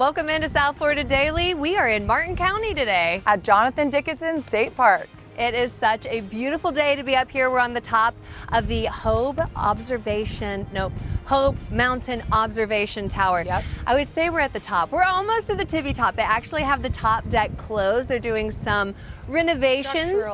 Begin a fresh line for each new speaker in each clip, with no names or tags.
Welcome into South Florida Daily. We are in Martin County today
at Jonathan Dickinson State Park.
It is such a beautiful day to be up here. We're on the top of the Hope Mountain Observation Tower.
Yep.
I would say we're at the top. We're almost to the tippy top. They actually have the top deck closed. They're doing some renovations,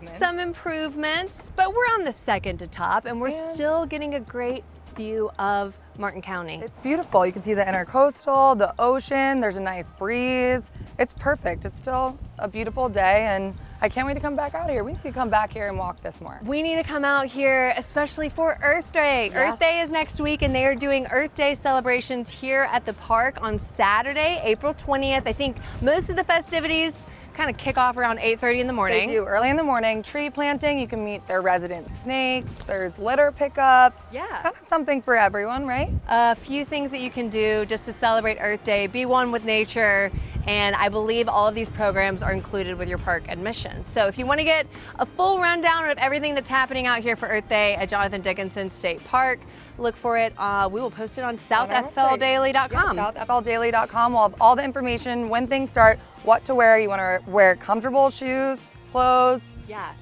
some improvements, but we're on the second to top and we're still getting a great view of Martin County.
It's beautiful. You can see the intercoastal, the ocean, there's a nice breeze. It's perfect. It's still a beautiful day and I can't wait to come back out here. We need to come back here and walk this more.
We need to come out here, especially for Earth Day.
Yes.
Earth Day is next week and they are doing Earth Day celebrations here at the park on Saturday, April 20th. I think most of the festivities kind of kick off around 8:30 in the morning.
They do, early in the morning. Tree planting, you can meet their resident snakes. There's litter pickup.
Yeah.
Kind of something for everyone, right?
A few things that you can do just to celebrate Earth Day. Be one with nature. And I believe all of these programs are included with your park admission. So if you want to get a full rundown of everything that's happening out here for Earth Day at Jonathan Dickinson State Park, look for it. We will post it on southfldaily.com.
Yeah, southfldaily.com. We'll have all the information, when things start, what to wear. You want to wear comfortable shoes, clothes.
Yeah,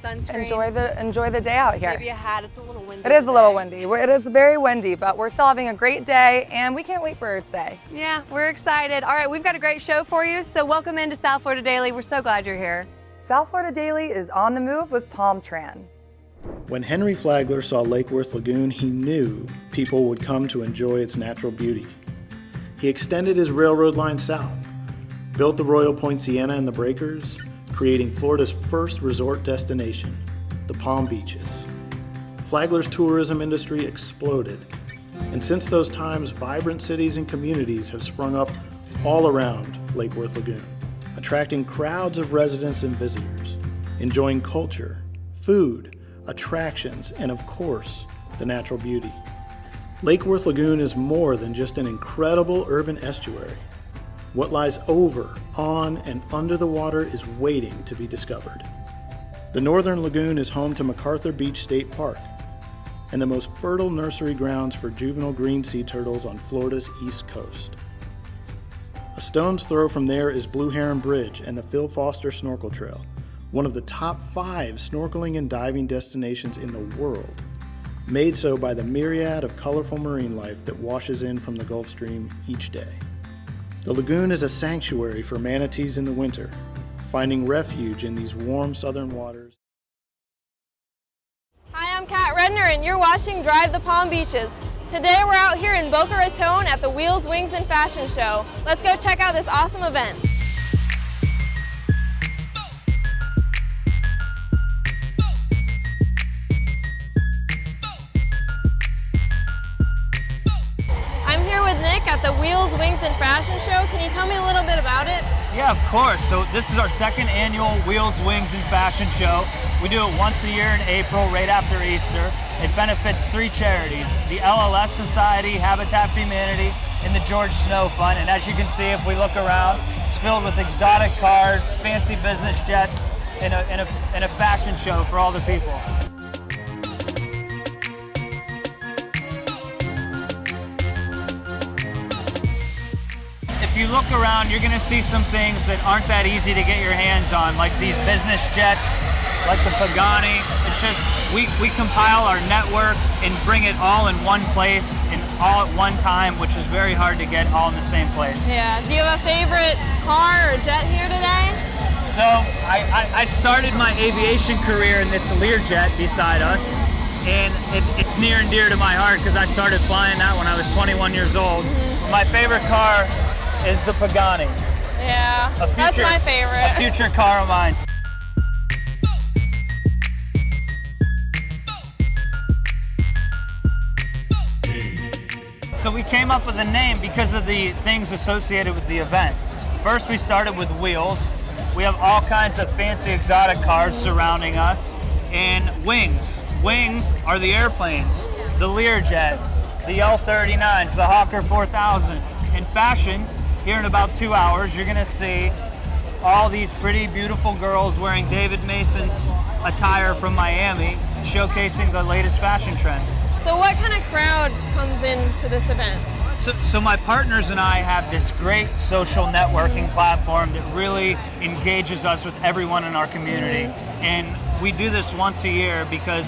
sunscreen.
Enjoy the day out here.
Maybe a hat. It's a little windy.
It is a little windy. It is very windy, but we're still having a great day and we can't wait for Earth Day.
Yeah, we're excited. All right, we've got a great show for you. So welcome into South Florida Daily. We're so glad you're here.
South Florida Daily is on the move with Palm Tran.
When Henry Flagler saw Lake Worth Lagoon, he knew people would come to enjoy its natural beauty. He extended his railroad line south, built the Royal Point Sienna and the Breakers, creating Florida's first resort destination, the Palm Beaches. Flagler's tourism industry exploded, and since those times, vibrant cities and communities have sprung up all around Lake Worth Lagoon, attracting crowds of residents and visitors, enjoying culture, food, attractions, and of course, the natural beauty. Lake Worth Lagoon is more than just an incredible urban estuary. What lies over, on, and under the water is waiting to be discovered. The Northern Lagoon is home to MacArthur Beach State Park and the most fertile nursery grounds for juvenile green sea turtles on Florida's east coast. A stone's throw from there is Blue Heron Bridge and the Phil Foster Snorkel Trail, one of the top 5 snorkeling and diving destinations in the world, made so by the myriad of colorful marine life that washes in from the Gulf Stream each day. The lagoon is a sanctuary for manatees in the winter, finding refuge in these warm southern waters.
Hi, I'm Kat Redner and you're watching Drive the Palm Beaches. Today we're out here in Boca Raton at the Wheels, Wings, and Fashion Show. Let's go check out this awesome event. I'm here with Nick at the Wheels, Wings, and Fashion Show. Can you tell me a little bit about it?
Yeah, of course. So this is our second annual Wheels, Wings, and Fashion Show. We do it once a year in April, right after Easter. It benefits 3 charities, the LLS Society, Habitat for Humanity, and the George Snow Fund. And as you can see, if we look around, it's filled with exotic cars, fancy business jets, and a fashion show for all the people. If you look around, you're gonna see some things that aren't that easy to get your hands on, like these business jets, like the Pagani. It's just, we compile our network and bring it all in one place and all at one time, which is very hard to get all in the same place.
Yeah, do you have a favorite car or jet here today?
So, I started my aviation career in this Learjet beside us, and it's near and dear to my heart because I started flying that when I was 21 years old. My favorite car is the Pagani.
Yeah, that's my favorite.
A future car of mine. So we came up with a name because of the things associated with the event. First, we started with wheels. We have all kinds of fancy exotic cars surrounding us. And wings. Wings are the airplanes, the Learjet, the L-39s, the Hawker 4000. In fashion, here in about 2 hours, you're gonna see all these pretty, beautiful girls wearing David Mason's attire from Miami, showcasing the latest fashion trends.
So what kind of crowd comes into this event?
So my partners and I have this great social networking platform that really engages us with everyone in our community. And we do this once a year because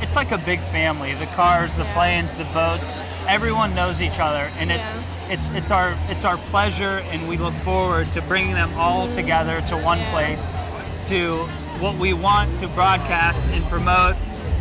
it's like a big family. The cars, the planes, the boats, everyone knows each other, and it's our pleasure, and we look forward to bringing them all together to one place, to what we want to broadcast and promote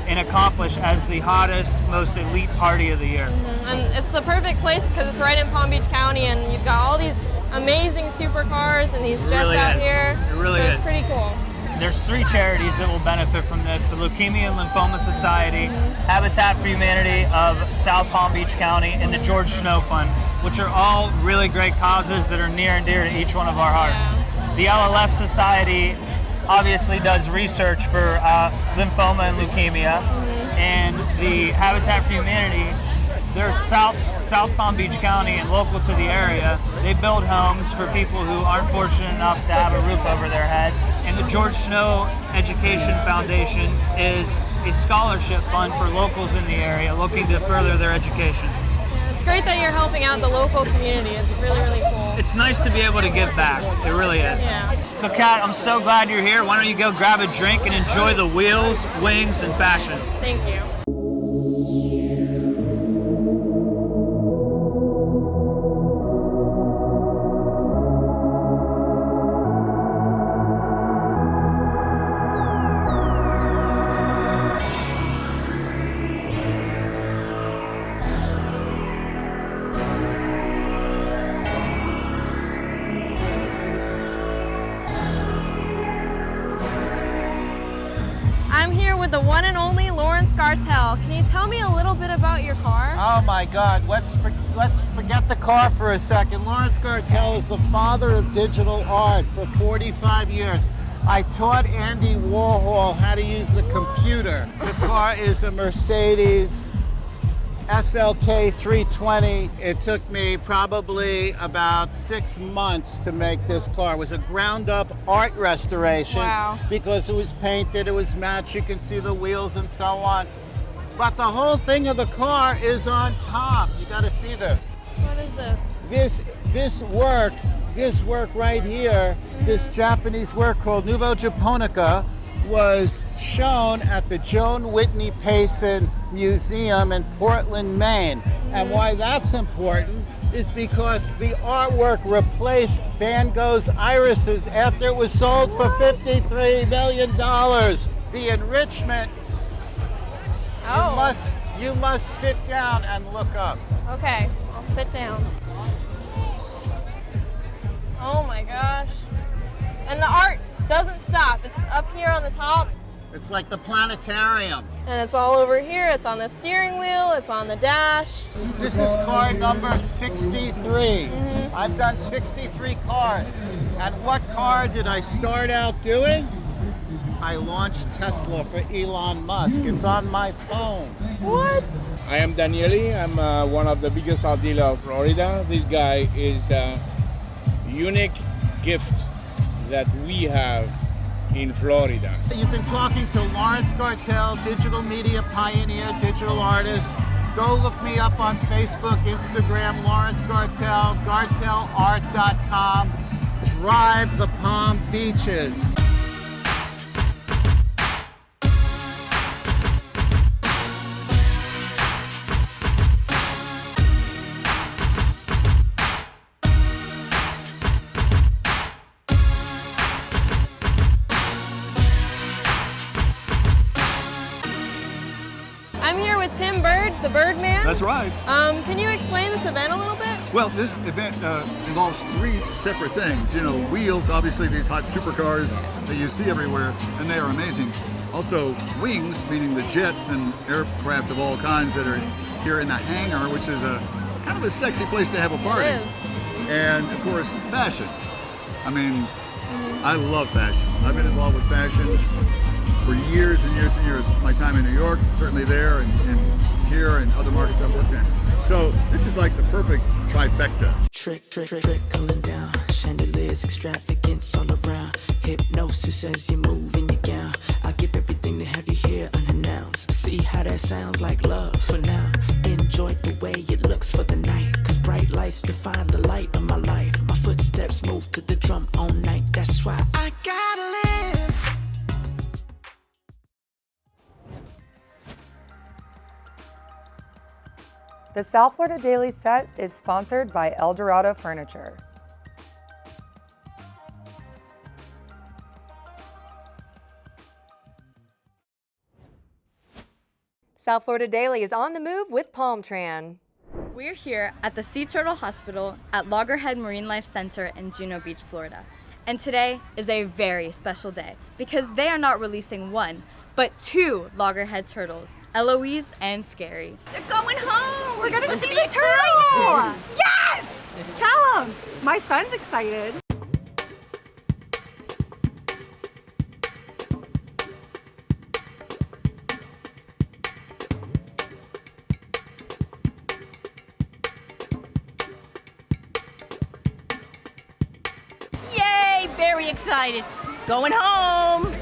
and accomplish as the hottest, most elite party of the year.
And it's the perfect place because it's right in Palm Beach County, and you've got all these amazing supercars and these jets
really
out
is.
here.
It really
so
is.
It's pretty cool.
There's 3 charities that will benefit from this: the Leukemia and Lymphoma Society, Habitat for Humanity of South Palm Beach County, and the George Snow Fund, which are all really great causes that are near and dear to each one of our hearts. The LLS Society obviously does research for lymphoma and leukemia, and the Habitat for Humanity, they're South Palm Beach County and local to the area. They build homes for people who aren't fortunate enough to have a roof over their head. And the George Snow Education Foundation is a scholarship fund for locals in the area looking to further their education.
It's great that you're helping out the local community. It's really, really cool.
It's nice to be able to give back. It really is.
Yeah.
So Kat, I'm so glad you're here. Why don't you go grab a drink and enjoy the wheels, wings, and fashion.
Thank you. I'm here with the one and only Lawrence Gartell. Can you tell me a little bit about your car?
Oh my God, let's forget the car for a second. Lawrence Gartell is the father of digital art for 45 years. I taught Andy Warhol how to use the computer. The car is a Mercedes SLK 320. It took me probably about 6 months to make this car. It was a ground up art restoration.
Wow.
Because it was painted, it was matched, you can see the wheels and so on. But the whole thing of the car is on top. You gotta see this.
What is this?
This work right here, this Japanese work called Nouveau Japonica, was shown at the Joan Whitney Payson Museum in Portland, Maine. And why that's important is because the artwork replaced Van Gogh's irises after it was sold for $53 million. The enrichment, you must sit down and look up.
Okay, I'll sit down. Oh my gosh. And the art doesn't stop. It's up here on the top.
It's like the planetarium.
And it's all over here. It's on the steering wheel. It's on the dash.
This is car number 63. I've done 63 cars. And what car did I start out doing? I launched Tesla for Elon Musk. It's on my phone.
What?
I am Daniele. I'm one of the biggest art dealers of Florida. This guy is a unique gift that we have in Florida.
You've been talking to Lawrence Gartell, digital media pioneer, digital artist. Go look me up on Facebook, Instagram, Lawrence Gartell, gartellart.com. Drive the Palm Beaches.
I'm here with Tim Bird, the Birdman.
That's right.
Can you explain this event a little bit?
Well, this event involves 3 separate things. You know, wheels, obviously these hot supercars that you see everywhere, and they are amazing. Also, wings, meaning the jets and aircraft of all kinds that are here in the hangar, which is a kind of a sexy place to have a party.
It is.
And of course, fashion. I mean, I love fashion. I've been involved with fashion for years and years and years. My time in New York, certainly there, and here and other markets I've worked in. So this is like the perfect trifecta.
Trickling down, chandeliers, extravagance all around. Hypnosis as you move in your gown. I give everything to have you here unannounced. See how that sounds like love for now. In enjoy the way it looks for the night. Cause bright lights define the light of my life. My footsteps move to the drum all night. That's why I gotta live.
The South Florida Daily set is sponsored by El Dorado Furniture.
South Florida Daily is on the move with Palmtran.
We're here at the Sea Turtle Hospital at Loggerhead Marine Life Center in Juno Beach, Florida. And today is a very special day because they are not releasing one, but two loggerhead turtles, Eloise and Scary.
They're going home! We're gonna see the turtle! Yes! Callum, my son's excited. Yay! Very excited. Going home!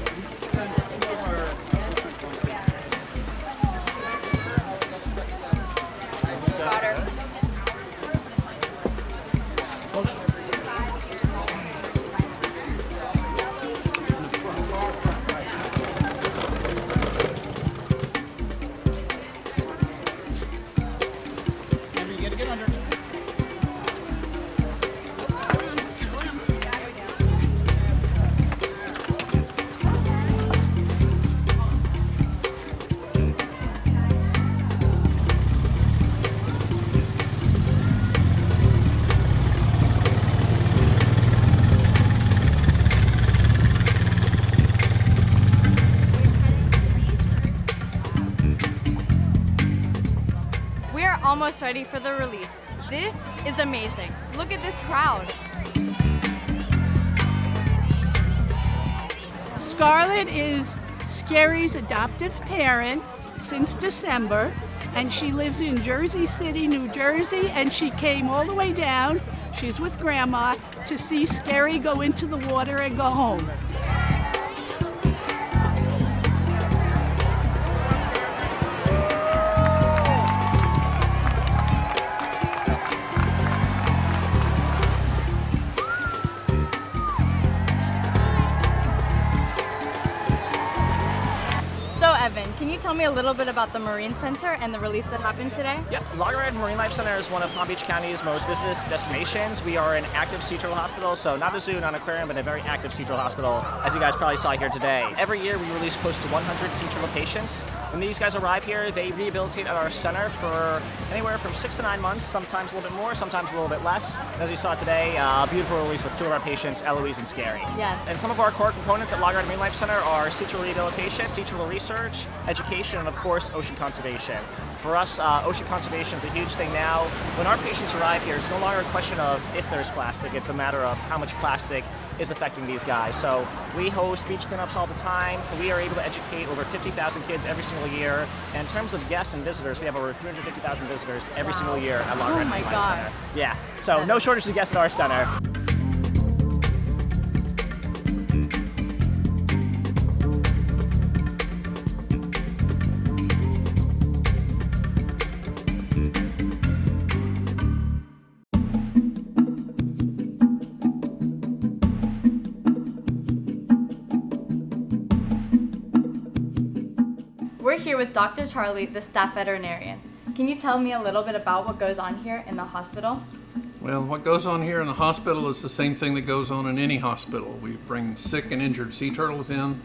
Almost ready for the release. This is amazing. Look at this crowd.
Scarlett is Scary's adoptive parent since December, and she lives in Jersey City, New Jersey, and she came all the way down. She's with Grandma to see Scary go into the water and go home.
Evan, can you tell me a little bit about the Marine Center and the release that happened today?
Yeah, Loggerhead Marine Life Center is one of Palm Beach County's most visited destinations. We are an active sea turtle hospital, so not a zoo, not an aquarium, but a very active sea turtle hospital, as you guys probably saw here today. Every year we release close to 100 sea turtle patients. When these guys arrive here, they rehabilitate at our center for anywhere from 6 to 9 months, sometimes a little bit more, sometimes a little bit less. As you saw today, a beautiful release with two of our patients, Eloise and Scary.
Yes.
And some of our core components at Loggerhead Marine Life Center are sea turtle rehabilitation, sea turtle research, education, and of course, ocean conservation. For us, ocean conservation is a huge thing now. When our patients arrive here, it's no longer a question of if there's plastic, it's a matter of how much plastic is affecting these guys. So we host beach cleanups all the time. We are able to educate over 50,000 kids every single year. And in terms of guests and visitors, we have over 350,000 visitors every single year at Loggerhead Marine Life Center. Yeah, so no shortage of guests at our center.
We're here with Dr. Charlie, the staff veterinarian. Can you tell me a little bit about what goes on here in the hospital?
Well, what goes on here in the hospital is the same thing that goes on in any hospital. We bring sick and injured sea turtles in,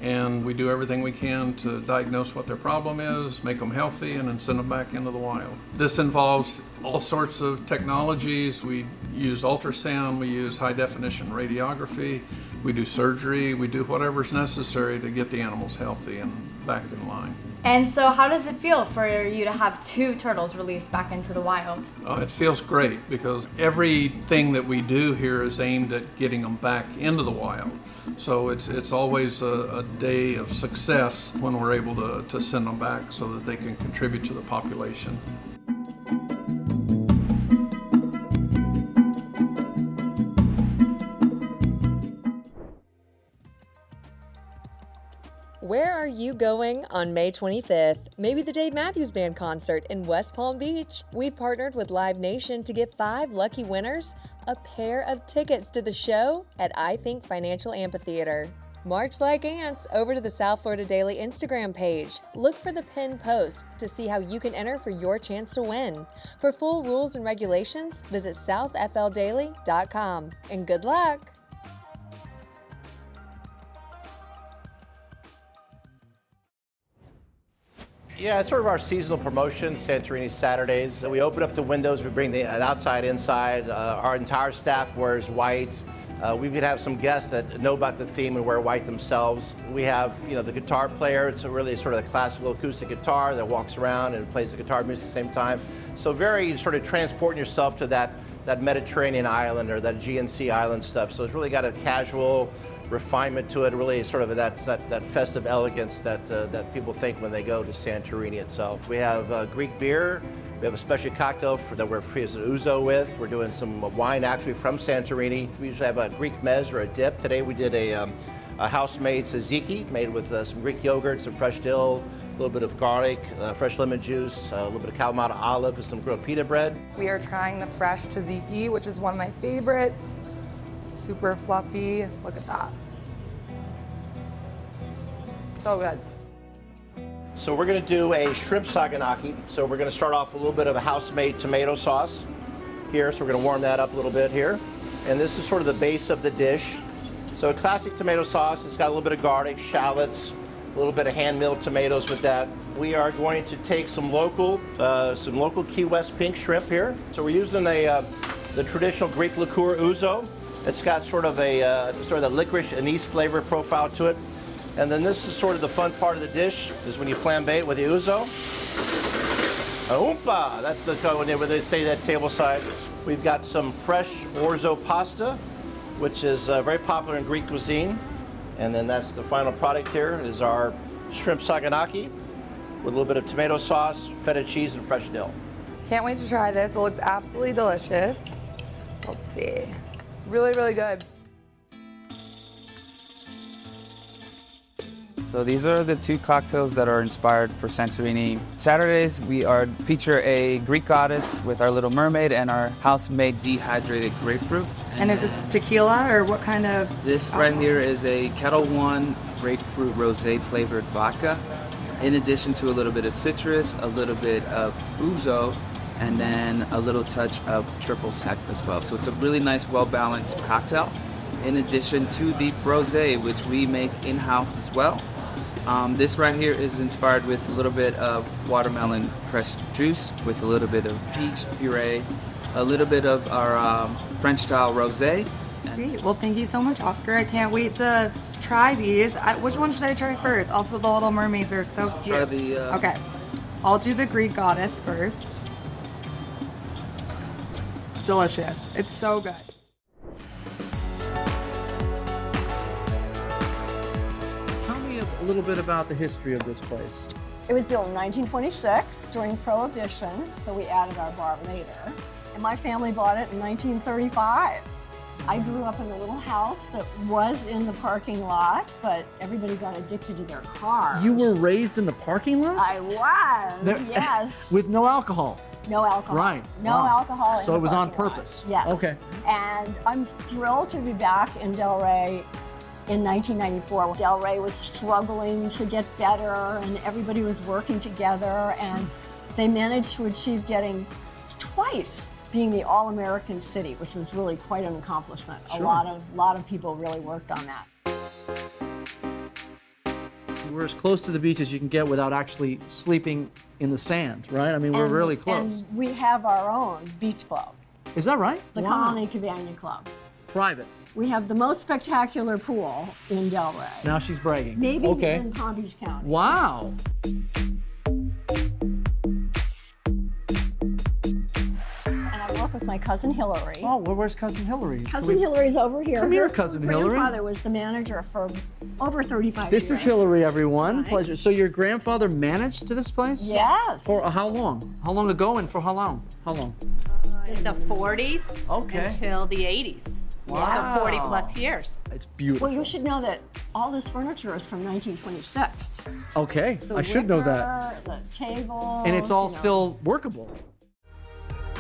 and we do everything we can to diagnose what their problem is, make them healthy, and then send them back into the wild. This involves all sorts of technologies. We use ultrasound, we use high-definition radiography, we do surgery, we do whatever's necessary to get the animals healthy and back in line.
And so how does it feel for you to have two turtles released back into the wild?
It feels great because everything that we do here is aimed at getting them back into the wild. So it's always a day of success when we're able to send them back so that they can contribute to the population.
Where are
you going on May 25th? Maybe the Dave Matthews Band concert in West Palm Beach. We've partnered with Live Nation to give 5 lucky winners a pair of tickets to the show at I Think Financial Amphitheater. March like ants over to the South Florida Daily Instagram page. Look for the pinned post to see how you can enter for your chance to win. For full rules and regulations, visit southfldaily.com. And good luck!
Yeah, it's sort of our seasonal promotion, Santorini Saturdays. We open up the windows, we bring the outside inside. Our entire staff wears white. We could have some guests that know about the theme and wear white themselves. We have, the guitar player. It's really sort of the classical acoustic guitar that walks around and plays the guitar music at the same time. So very sort of transporting yourself to that Mediterranean island or that GNC island stuff. So it's really got a casual refinement to it, really sort of that festive elegance that people think when they go to Santorini itself. We have Greek beer. We have a special cocktail that we're freezing ouzo with. We're doing some wine actually from Santorini. We usually have a Greek mezz or a dip. Today we did a house-made tzatziki made with some Greek yogurt, some fresh dill, a little bit of garlic, fresh lemon juice, a little bit of Kalamata olive, and some grilled pita bread.
We are trying the fresh tzatziki, which is one of my favorites. Super fluffy. Look at that. So good.
So we're going to do a shrimp saganaki. So we're going to start off with a little bit of a house-made tomato sauce here. So we're going to warm that up a little bit here. And this is sort of the base of the dish. So a classic tomato sauce. It's got a little bit of garlic, shallots, a little bit of hand-milled tomatoes with that. We are going to take some local Key West pink shrimp here. So we're using the traditional Greek liqueur ouzo. It's got sort of the licorice anise flavor profile to it. And then this is sort of the fun part of the dish, is when you flambe it with the ouzo. Oompa! That's the code where they say that tableside. We've got some fresh orzo pasta, which is very popular in Greek cuisine. And then that's the final product here, is our shrimp saganaki with a little bit of tomato sauce, feta cheese, and fresh dill.
Can't wait to try this. It looks absolutely delicious. Let's see. Really, really good.
So these are the 2 cocktails that are inspired for Santorini. Saturdays, we feature a Greek goddess with our Little Mermaid and our house-made dehydrated grapefruit.
And is this tequila or what kind of?
This right here is a Ketel One grapefruit rosé flavored vodka. In addition to a little bit of citrus, a little bit of ouzo, and then a little touch of triple sec as well. So it's a really nice, well-balanced cocktail. In addition to the rosé, which we make in-house as well. This right here is inspired with a little bit of watermelon pressed juice with a little bit of peach puree, a little bit of our French-style rosé.
Great. Well, thank you so much, Oscar. I can't wait to try these. Which one should I try first? Also, the Little Mermaids are so cute.
Try the,
Okay. I'll do the Greek goddess first. It's delicious. It's so good.
A little bit about the history of this place.
It was built in 1926 during Prohibition, so we added our bar later. And my family bought it in 1935. I grew up in a little house that was in the parking lot, but everybody got addicted to their cars.
You were raised in the parking lot?
I was, yes.
With no alcohol?
No alcohol.
Right.
No
Wow.
alcohol in
So
the
it was on
parking lot.
purpose?
Yes.
Okay.
And I'm thrilled to be back in Delray in 1994. Delray was struggling to get better and everybody was working together, and they managed to achieve getting twice being the All-American City, which was really quite an accomplishment.
Sure.
A lot of people really worked on that.
We're as close to the beach as you can get without actually sleeping in the sand, right? I mean, we're really close.
And we have our own beach club,
Is that right?
the
Wow.
Colony Cabana Club.
Private.
We have the most spectacular pool in Delray.
Now she's bragging.
Maybe
okay.
in Palm Beach County.
Wow.
And I work with my cousin Hillary.
Oh, well, where's Cousin Hillary?
Cousin Hillary's over here.
Come here, Cousin Hillary.
My grandfather was the manager for over 35
This
years.
is Hillary, everyone.
Right.
Pleasure. So your grandfather managed to this place?
Yes.
For how long? How long ago and for how long? How long?
In the 40s
Okay.
until the 80s.
Wow.
So 40 plus years.
It's beautiful.
Well, you should know that all this furniture is from 1926.
Okay,
The
I should know that.
wicker, The table.
And it's all still workable.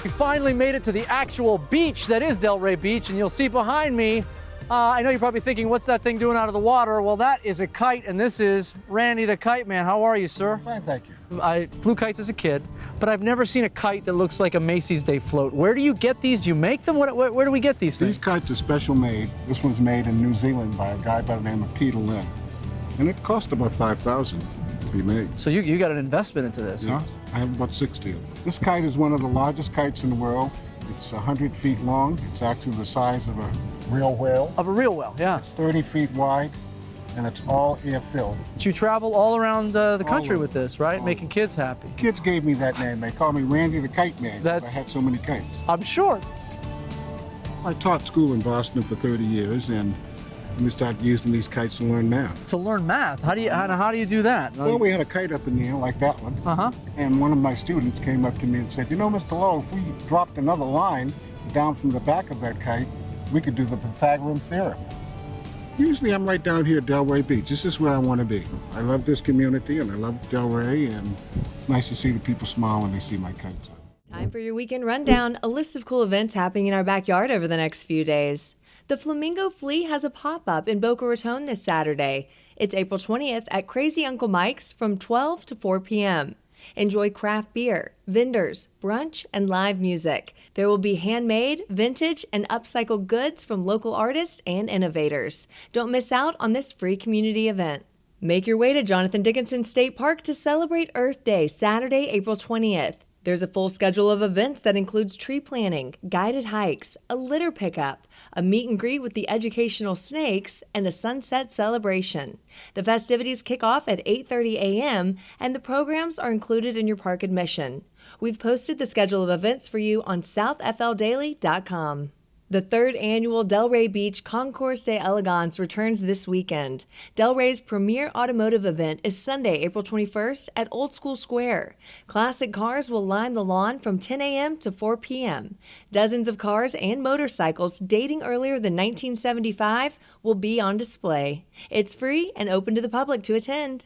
We finally made it to the actual beach that is Delray Beach, and you'll see behind me, I know you're probably thinking, what's that thing doing out of the water? Well, that is a kite, and this is Randy the Kite Man. How are you, sir?
Fine, thank you.
I flew kites as a kid, but I've never seen a kite that looks like a Macy's Day float. Where do you get these? Do you make them? Where do we get these things?
These kites are special made. This one's made in New Zealand by a guy by the name of Peter Lynn. And it cost about $5,000 to be made.
So you got an investment into this?
Yeah, I have about 60 of them. This kite is one of the largest kites in the world. It's 100 feet long. It's actually the size of a real whale.
Of a real whale, yeah.
It's 30 feet wide, and it's all air-filled.
But you travel all around the country with this, right? Making kids happy.
Kids gave me that name. They call me Randy the Kite Man. I had so many kites.
I'm sure.
I taught school in Boston for 30 years, and we started using these kites to learn math.
To learn math? How do you do that?
Well, we had a kite up in the air like that one.
Uh-huh.
And one of my students came up to me and said, you know, Mr. Lowe, if we dropped another line down from the back of that kite, we could do the Pythagorean theorem. Usually I'm right down here at Delray Beach. This is where I want to be. I love this community and I love Delray, and it's nice to see the people smile when they see my kites.
Time for your weekend rundown, a list of cool events happening in our backyard over the next few days. The Flamingo Flea has a pop-up in Boca Raton this Saturday. It's April 20th at Crazy Uncle Mike's from 12 to 4 p.m. Enjoy craft beer, vendors, brunch, and live music. There will be handmade, vintage, and upcycled goods from local artists and innovators. Don't miss out on this free community event. Make your way to Jonathan Dickinson State Park to celebrate Earth Day, Saturday, April 20th. There's a full schedule of events that includes tree planting, guided hikes, a litter pickup, a meet and greet with the educational snakes, and a sunset celebration. The festivities kick off at 8:30 a.m., and the programs are included in your park admission. We've posted the schedule of events for you on southfldaily.com. The third annual Delray Beach Concours d'Elegance returns this weekend. Delray's premier automotive event is Sunday, April 21st at Old School Square. Classic cars will line the lawn from 10 a.m. to 4 p.m. Dozens of cars and motorcycles dating earlier than 1975 will be on display. It's free and open to the public to attend.